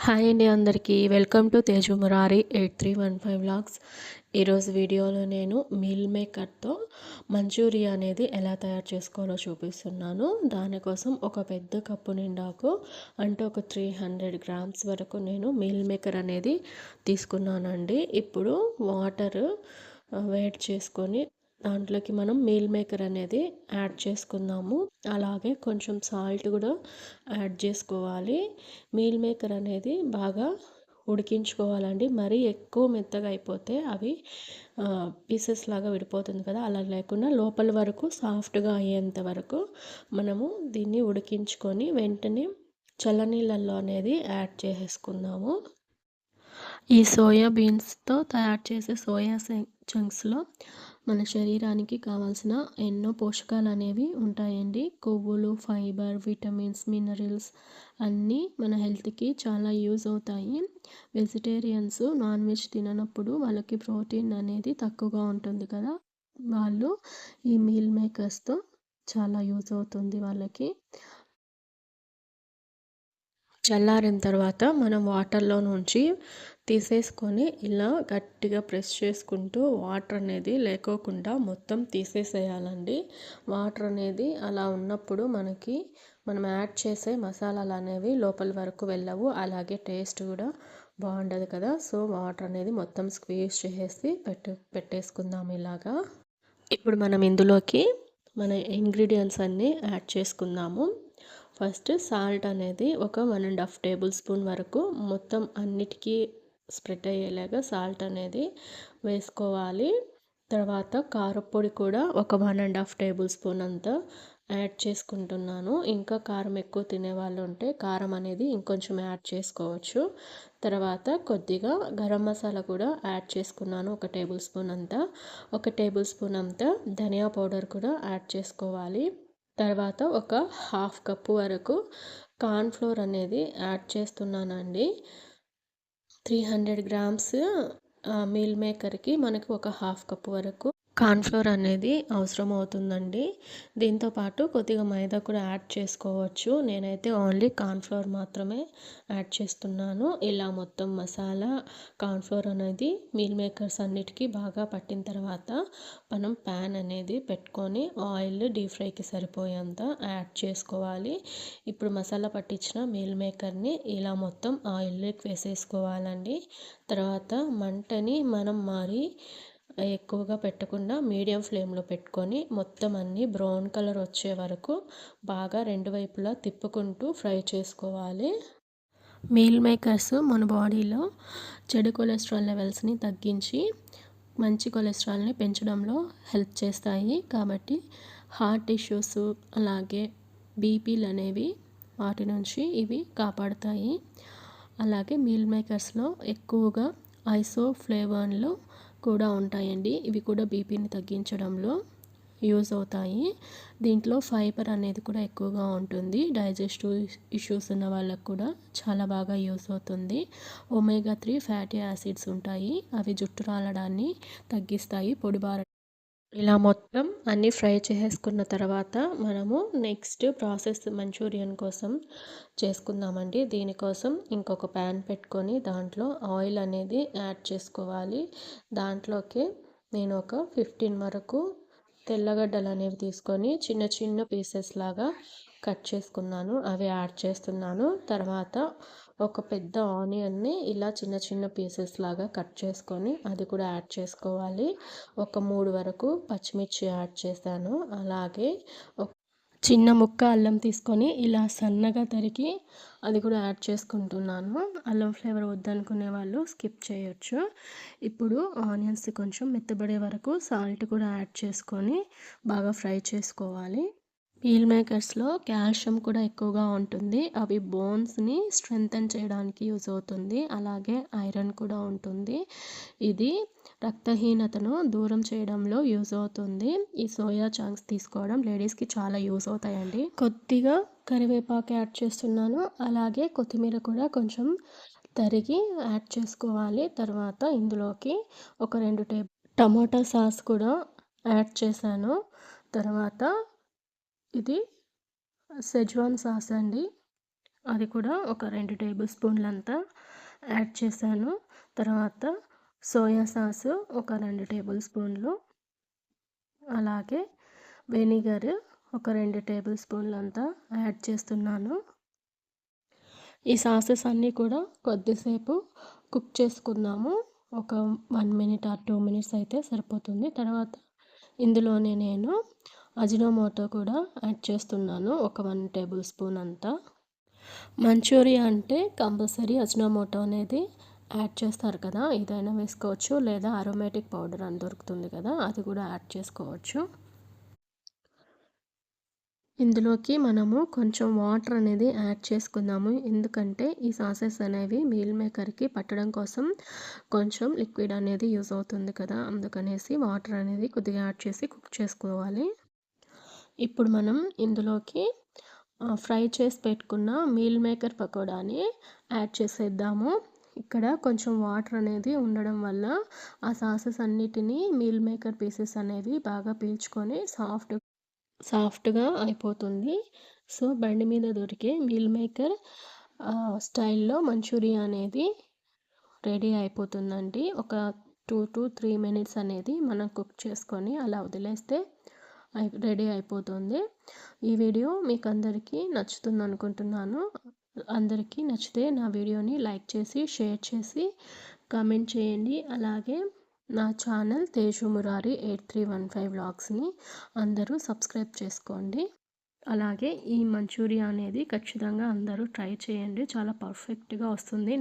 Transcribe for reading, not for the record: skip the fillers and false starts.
Hi అండి అందరికీ welcome to Teju Murari 8315 vlogs. ఈరోజు వీడియోలో నేను మీల్ మేకర్తో మంచూరియా అనేది ఎలా తయారు చేసుకోవాలో చూపిస్తున్నాను. దానికోసం ఒక పెద్ద కప్పు నిండాకు అంటే ఒక 300 గ్రామ్స్ వరకు నేను మీల్ మేకర్ అనేది తీసుకున్నానండి. ఇప్పుడు వాటర్ వేడి చేసుకొని దాంట్లోకి మనం మీల్ మేకర్ అనేది యాడ్ చేసుకుందాము. అలాగే కొంచెం సాల్ట్ కూడా యాడ్ చేసుకోవాలి. మీల్ మేకర్ అనేది బాగా ఉడికించుకోవాలండి. మరీ ఎక్కువ మెత్తగా అయిపోతే అవి పీసెస్ లాగా విడిపోతుంది కదా, అలా లేకుండా లోపల వరకు సాఫ్ట్గా అయ్యేంత వరకు మనము దీన్ని ఉడికించుకొని వెంటనే చల్లనీళ్ళల్లో అనేది యాడ్ చేసేసుకుందాము. ఈ సోయా బీన్స్తో తయారు చేసే సోయా చంక్స్లో మన శరీరానికి కావాల్సిన ఎన్నో పోషకాలు అనేవి ఉంటాయండి. కొవ్వులు, ఫైబర్, విటమిన్స్, మినరల్స్ అన్నీ మన హెల్త్కి చాలా యూజ్ అవుతాయి. వెజిటేరియన్స్ నాన్ వెజ్ తిననప్పుడు వాళ్ళకి ప్రోటీన్ అనేది తక్కువగా ఉంటుంది కదా, వాళ్ళు ఈ మీల్ మేకర్స్తో చాలా యూజ్ అవుతుంది వాళ్ళకి. చల్లారిన తర్వాత మనం వాటర్లో నుంచి తీసేసుకొని ఇలా గట్టిగా ప్రెస్ చేసుకుంటూ వాటర్ అనేది లేకోకుండా మొత్తం తీసేసేయాలండి. వాటర్ అనేది అలా ఉన్నప్పుడు మనం యాడ్ చేసే మసాలాలు అనేవి లోపల వరకు వెళ్ళవు, అలాగే టేస్ట్ కూడా బాగుండదు కదా. సో వాటర్ అనేది మొత్తం స్క్వీజ్ చేసేసి పెట్టేసుకుందాం ఇలాగా. ఇప్పుడు మనం ఇందులోకి మన ఇంగ్రీడియంట్స్ అన్నీ యాడ్ చేసుకుందాము. ఫస్ట్ సాల్ట్ అనేది ఒక 1.5 టేబుల్ స్పూన్ వరకు మొత్తం అన్నిటికీ స్ప్రెడ్ అయ్యేలాగా సాల్ట్ అనేది వేసుకోవాలి. తర్వాత కారపొడి కూడా ఒక 1.5 టేబుల్ స్పూన్ అంతా యాడ్ చేసుకుంటున్నాను. ఇంకా కారం ఎక్కువ తినేవాళ్ళు ఉంటే కారం అనేది ఇంకొంచెం యాడ్ చేసుకోవచ్చు. తర్వాత కొద్దిగా గరం మసాలా కూడా యాడ్ చేసుకున్నాను, ఒక టేబుల్ స్పూన్ అంతా. ఒక టేబుల్ స్పూన్ అంతా ధనియా పౌడర్ కూడా యాడ్ చేసుకోవాలి. తర్వాత ఒక 1/2 కప్పు వరకు కార్న్ఫ్లోర్ అనేది యాడ్ చేస్తున్నానండి. 300 గ్రామ్స్ మీల్ మేకర్కి మనకి ఒక 1/2 కప్పు వరకు కార్న్ఫ్లోర్ అనేది అవసరం అవుతుందండి. దీంతోపాటు కొద్దిగా మైదా కూడా యాడ్ చేసుకోవచ్చు. నేనైతే ఓన్లీ కార్న్ఫ్లోర్ మాత్రమే యాడ్ చేస్తున్నాను. ఇలా మొత్తం మసాలా కార్న్ఫ్లోర్ అనేది మీల్ మేకర్స్ అన్నిటికీ బాగా పట్టిన తర్వాత మనం ప్యాన్ అనేది పెట్టుకొని ఆయిల్ డీప్ ఫ్రైకి సరిపోయేంత యాడ్ చేసుకోవాలి. ఇప్పుడు మసాలా పట్టించిన మీల్ మేకర్ని ఇలా మొత్తం ఆయిల్లోకి వేసేసుకోవాలండి. తర్వాత మంటని మనం ఎక్కువగా పెట్టకుండా మీడియం ఫ్లేమ్లో పెట్టుకొని మొత్తం అన్నీ బ్రౌన్ కలర్ వచ్చే వరకు బాగా రెండు వైపులా తిప్పుకుంటూ ఫ్రై చేసుకోవాలి. మీల్ మేకర్స్ మన బాడీలో చెడు కొలెస్ట్రాల్ లెవెల్స్ని తగ్గించి మంచి కొలెస్ట్రాల్ని పెంచడంలో హెల్ప్ చేస్తాయి. కాబట్టి హార్ట్ ఇష్యూస్ అలాగే బీపీలు అనేవి వాటి నుంచి ఇవి కాపాడుతాయి. అలాగే మీల్ మేకర్స్లో ఎక్కువగా ఐసోఫ్లేవోన్లు కూడా ఉంటాయండి. ఇవి కూడా బీపీని తగ్గించడంలో యూజ్ అవుతాయి. దీంట్లో ఫైబర్ అనేది కూడా ఎక్కువగా ఉంటుంది. డైజెస్టివ్ ఇష్యూస్ ఉన్న వాళ్ళకు కూడా చాలా బాగా యూజ్ అవుతుంది. ఒమేగా 3 ఫ్యాటీ యాసిడ్స్ ఉంటాయి, అవి జుట్టు రాలడాన్ని తగ్గిస్తాయి, పొడిబార. ఇలా మొత్తం అన్నీ ఫ్రై చేసుకున్న తర్వాత మనము నెక్స్ట్ ప్రాసెస్ మంచూరియన్ కోసం చేసుకుందామండి. దీనికోసం ఇంకొక ప్యాన్ పెట్టుకొని దాంట్లో ఆయిల్ అనేది యాడ్ చేసుకోవాలి. దాంట్లోకి నేను ఒక 15 వరకు తెల్లగడ్డలు అనేవి తీసుకొని చిన్న చిన్న పీసెస్ లాగా కట్ చేసుకున్నాను, అవి యాడ్ చేస్తున్నాను. తర్వాత ఒక పెద్ద ఆనియన్ని ఇలా చిన్న చిన్న పీసెస్ లాగా కట్ చేసుకొని అది కూడా యాడ్ చేసుకోవాలి. ఒక 3 వరకు పచ్చిమిర్చి యాడ్ చేశాను. అలాగే ఒక చిన్న ముక్క అల్లం తీసుకొని ఇలా సన్నగా తరిగి అది కూడా యాడ్ చేసుకుంటున్నాను. అల్లం ఫ్లేవర్ వద్దనుకునే వాళ్ళు స్కిప్ చేయొచ్చు. ఇప్పుడు ఆనియన్స్ కొంచెం మెత్తబడే వరకు సాల్ట్ కూడా యాడ్ చేసుకొని బాగా ఫ్రై చేసుకోవాలి. మీల్ మేకర్స్లో కాల్షియం కూడా ఎక్కువగా ఉంటుంది, అవి బోన్స్ని స్ట్రెంగ్తన్ చేయడానికి యూజ్ అవుతుంది. అలాగే ఐరన్ కూడా ఉంటుంది, ఇది రక్తహీనతను దూరం చేయడంలో యూజ్ అవుతుంది. ఈ సోయా చంక్స్ తీసుకోవడం లేడీస్కి చాలా యూజ్ అవుతాయండి. కొద్దిగా కరివేపాకు యాడ్ చేస్తున్నాను, అలాగే కొత్తిమీర కూడా కొంచెం తరిగి యాడ్ చేసుకోవాలి. తర్వాత ఇందులోకి ఒక 2 టమోటా సాస్ కూడా యాడ్ చేశాను. తర్వాత ఇది సెజ్వాన్ సాస్ అండి, అది కూడా ఒక 2 టేబుల్ స్పూన్లంతా యాడ్ చేశాను. తర్వాత సోయా సాసు ఒక 2 టేబుల్ స్పూన్లు, అలాగే వెనిగర్ ఒక 2 టేబుల్ స్పూన్లంతా యాడ్ చేస్తున్నాను. ఈ సాసెస్ అన్నీ కూడా కొద్దిసేపు కుక్ చేసుకుందాము. ఒక 1 మినిట్ ఆర్ 2 మినిట్స్ అయితే సరిపోతుంది. తర్వాత ఇందులోనే నేను అజినోమోటో కూడా యాడ్ చేస్తున్నాను. ఒక 1 టేబుల్ స్పూన్ అంతా. మంచూరియా అంటే కంపల్సరీ అజినోమోటో అనేది యాడ్ చేస్తారు కదా! ఇదైనా వేసుకోవచ్చు, లేదా అరోమాటిక్ పౌడర్ అని దొరుకుతుంది కదా! అది కూడా యాడ్ చేసుకోవచ్చు. ఇందులోకి మనము కొంచెం వాటర్ అనేది యాడ్ చేసుకుందాము. ఎందుకంటే ఈ సాసెస్ అనేవి మీల్ మేకర్‌కి పట్టడం కోసం కొంచెం లిక్విడ్ అనేది యూజ్ అవుతుంది కదా! అందుకనేసి వాటర్ అనేది కొద్దిగా యాడ్ చేసి కుక్ చేసుకోవాలి. ఇప్పుడు మనం ఇందులోకి ఫ్రై చేసి పెట్టుకున్న మీల్ మేకర్ పకోడాని యాడ్ చేసేద్దాము. ఇక్కడ కొంచెం వాటర్ అనేది ఉండడం వల్ల ఆ సాసెస్ అన్నిటిని మీల్ మేకర్ పీసెస్ అనేవి బాగా పీల్చుకొని సాఫ్ట్‌గా అయిపోతుంది. సో, బండి మీద దొరికే మీల్ మేకర్ స్టైల్‌లో మంచూరియా అనేది రెడీ అయిపోతుందండి. ఒక 2-3 మినిట్స్ అనేది మనం కుక్ చేసుకొని అలా వదిలేస్తే రెడీ అయిపోతుంది. ఈ వీడియో మీకు అందరికీ నచ్చుతుంది అనుకుంటున్నాను. అందరికీ నచ్చితే నా వీడియోని లైక్ చేసి, షేర్ చేసి, కామెంట్ చేయండి. అలాగే నా ఛానల్ తేజు మురారి 8315 వ్లాగ్స్‌ని అందరూ సబ్స్క్రైబ్ చేసుకోండి. అలాగే ఈ మంచూరియా అనేది ఖచ్చితంగా అందరూ ట్రై చేయండి. చాలా పర్ఫెక్ట్‌గా వస్తుంది.